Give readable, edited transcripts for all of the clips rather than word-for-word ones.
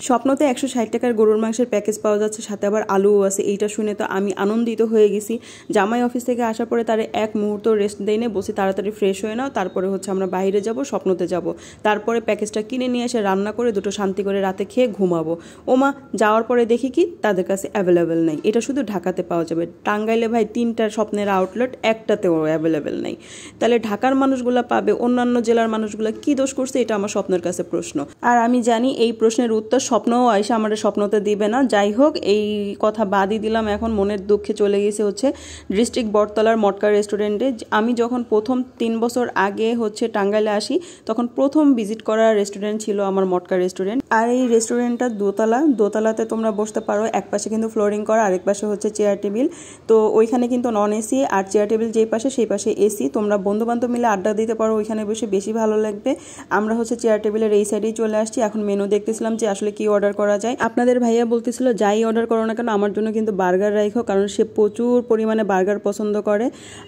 স্বপ্নতে 160 টাকার গরুর মাংসের প্যাকেজ পাওয়া যাচ্ছে, সাথে আবার আলুও আছে। এইটা শুনে তো আমি আনন্দিত হয়ে গেছি। জামাই অফিস থেকে আসার পরে তারে এক মুহূর্ত রেস্ট দেই না, বসে তাড়াতাড়ি ফ্রেশ হয়ে নাও, তারপরে হচ্ছে আমরা বাইরে যাব, স্বপ্নতে যাব, তারপরে প্যাকেজটা কিনে নিয়ে এসে রান্না করে দুটো শান্তি করে রাতে খেয়ে ঘুমাবো। ওমা, যাওয়ার পরে দেখি কি তাদের কাছে অ্যাভেলেবেল নেই। এটা শুধু ঢাকাতে পাওয়া যাবে। টাঙ্গাইলে ভাই 3টা স্বপ্নের আউটলেট, একটাতেও অ্যাভেলেবেল নেই। তাহলে ঢাকার মানুষগুলা পাবে, অন্যান্য জেলার মানুষগুলা কি দোষ করছে? এটা আমার স্বপ্নের কাছে প্রশ্ন। আর আমি জানি এই প্রশ্নের উত্তর স্বপ্নও আয়সা আমার স্বপ্নতে দিবে না। যাই হোক, এই কথা বাদই দিলাম। এখন মনের দুঃখে চলে গেছে হচ্ছে ডিস্ট্রিক্ট বটতলার মটকা রেস্টুরেন্টে। আমি যখন প্রথম 3 বছর আগে হচ্ছে টাঙ্গাইলে আসি, তখন প্রথম ভিজিট করা রেস্টুরেন্ট ছিল আমার মটকা রেস্টুরেন্ট। আর এই রেস্টুরেন্টটা দোতলাতে তোমরা বসতে পারো। এক পাশে কিন্তু ফ্লোরিং করা, আরেক পাশে হচ্ছে চেয়ার টেবিল। তো ওইখানে কিন্তু নন এসি, আর চেয়ার টেবিল যেই পাশে সেই পাশে এসি। তোমরা বন্ধু বান্ধব মিলে আড্ডা দিতে পারো, ওইখানে বসে বেশি ভালো লাগবে। আমরা হচ্ছে চেয়ার টেবিলের এই সাইডেই চলে আসছি। এখন মেনু দেখতেছিলাম যে আসলে কি অর্ডার করা যায়। আপনাদের ভাইয়া বলতেছিল যাই অর্ডার করো না কেন আমার জন্য কিন্তু বার্গার রাখো, কারণ সে প্রচুর পরিমাণে বার্গার পছন্দ করে।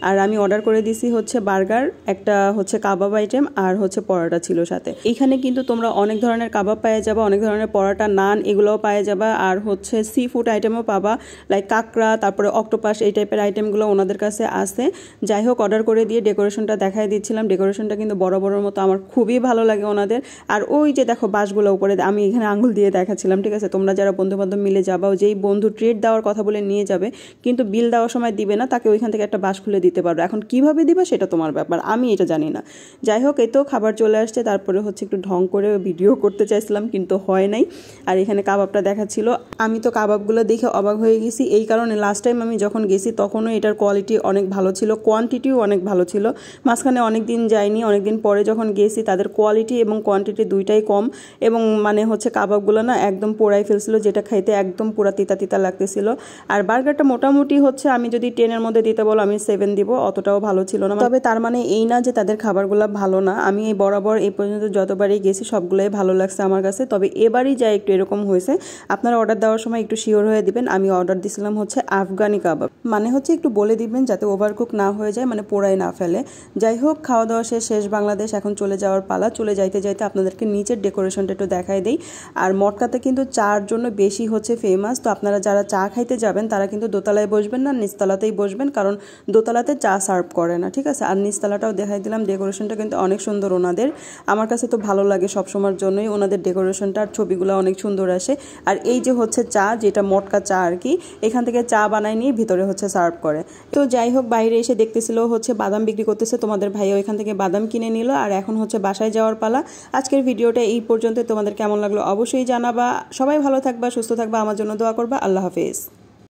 আর আমি অর্ডার করে দিছি হচ্ছে বার্গার, একটা হচ্ছে কাবাব আইটেম, আর হচ্ছে পরোটা ছিল সাথে। এইখানে কিন্তু তোমরা অনেক ধরনের কাবাব পাওয়া যাবে, অনেক ধরনের পরোটা, নান, এগুলোও পাওয়া যাবে। আর হচ্ছে সি ফুড আইটেমও পাবা, লাইক কাঁকড়া, তারপরে অক্টোপাস, এই টাইপের আইটেমগুলো ওনাদের কাছে আছে। যাই হোক, অর্ডার করে দিয়ে ডেকোরেশনটা দেখাই দিচ্ছিলাম। ডেকোরেশনটা কিন্তু বড় বড় মতো, আমার খুবই ভালো লাগে ওনাদের। আর ওই যে দেখো বাঁশগুলো উপরে, আমি এখানে আঙুল দিয়ে দেখাচ্ছিলাম। ঠিক আছে, তোমরা যারা বন্ধু বান্ধব মিলে যাবাও, যেই বন্ধু ট্রিট দেওয়ার কথা বলে নিয়ে যাবে কিন্তু বিল দেওয়ার সময় দিবে না, তাকে ওইখান থেকে একটা বাঁশ খুলে দিতে পারবে। এখন কিভাবে দিবা সেটা তোমার ব্যাপার, আমি এটা জানি না। যাই হোক, এই তো খাবার চলে আসছে। তারপরে হচ্ছে একটু ঢং করে ভিডিও করতে চাইছিলাম কিন্তু হয় নাই। আর এখানে কাবাবটা দেখাচ্ছিল। আমি তো কাবাবগুলো দেখে অবাক হয়ে গেছি। এই কারণে লাস্ট টাইম আমি যখন গেছি তখনও এটার কোয়ালিটি অনেক ভালো ছিল, কোয়ান্টিটিও অনেক ভালো ছিল। মাঝখানে অনেক দিন যায়নি, অনেকদিন পরে যখন গেছি তাদের কোয়ালিটি এবং কোয়ান্টিটি দুইটাই কম। এবং মানে হচ্ছে কাবাবগুলো না একদম পোড়াই ফেলছিল, যেটা খাইতে একদম পুরা তিতা তিতা লাগতেছিল। আর বার্গারটা মোটামুটি হচ্ছে আমি যদি 10-এর মধ্যে দিতে বলো আমি 7 দিব, অতটাও ভালো ছিল না। তবে তার মানে এই না যে তাদের খাবারগুলো ভালো না। আমি এই বরাবর এই পর্যন্ত যতবারই গেছি সবগুলোই ভালো লাগছে আমার কাছে। তবে এবারই যাই একটু এরকম হয়েছে। আপনারা অর্ডার দেওয়ার সময় একটু শিওর হয়ে দিবেন। আমি অর্ডার দিছিলাম হচ্ছে আফগানি কাবাব, মানে হচ্ছে একটু বলে দিবেন যাতে ওভারকুক না হয়ে যায়, মানে পোড়াই না ফেলে। যাই হোক, খাওয়া দাওয়া শেষ বাংলাদেশ, এখন চলে যাওয়ার পালা। চলে যাইতে যাইতে আপনাদেরকে নিচের ডেকোরেশনটা একটু দেখাই দেই। আর মটকাতে কিন্তু চার জন্য বেশি হচ্ছে ফেমাস। তো আপনারা যারা চা খাইতে যাবেন তারা কিন্তু দোতলায় বসবেন না, নিচতলাতেই বসবেন, কারণ দোতলাতে চা সার্ভ করে না। ঠিক আছে, আর নিচতলাটাও দেখাই দিলাম। ডেকোরেশনটা কিন্তু অনেক সুন্দর ওনাদের, আমার কাছে তো ভালো লাগে সবসময়ের জন্যই ওনাদের ডেকোরেশনটা, আর ছবিগুলো অনেক সুন্দর আসে। আর এই যে হচ্ছে চা, যেটা মটকা চা আর কি, এখান থেকে চা বানায় নিয়ে ভিতরে হচ্ছে সার্ভ করে। তো যাই হোক, বাইরে এসে দেখতেছিল হচ্ছে বাদাম বিক্রি করতেছে। তোমাদের ভাইয়া ওইখান থেকে বাদাম কিনে নিল। আর এখন হচ্ছে বাসায় যাওয়ার পালা। আজকের ভিডিওটা এই পর্যন্ত। তোমাদের কেমন লাগলো অবশ্যই জানাবা। সবাই ভালো থাকবা, সুস্থ থাকবা, আমার জন্য দোয়া করবা। আল্লাহ হাফেজ।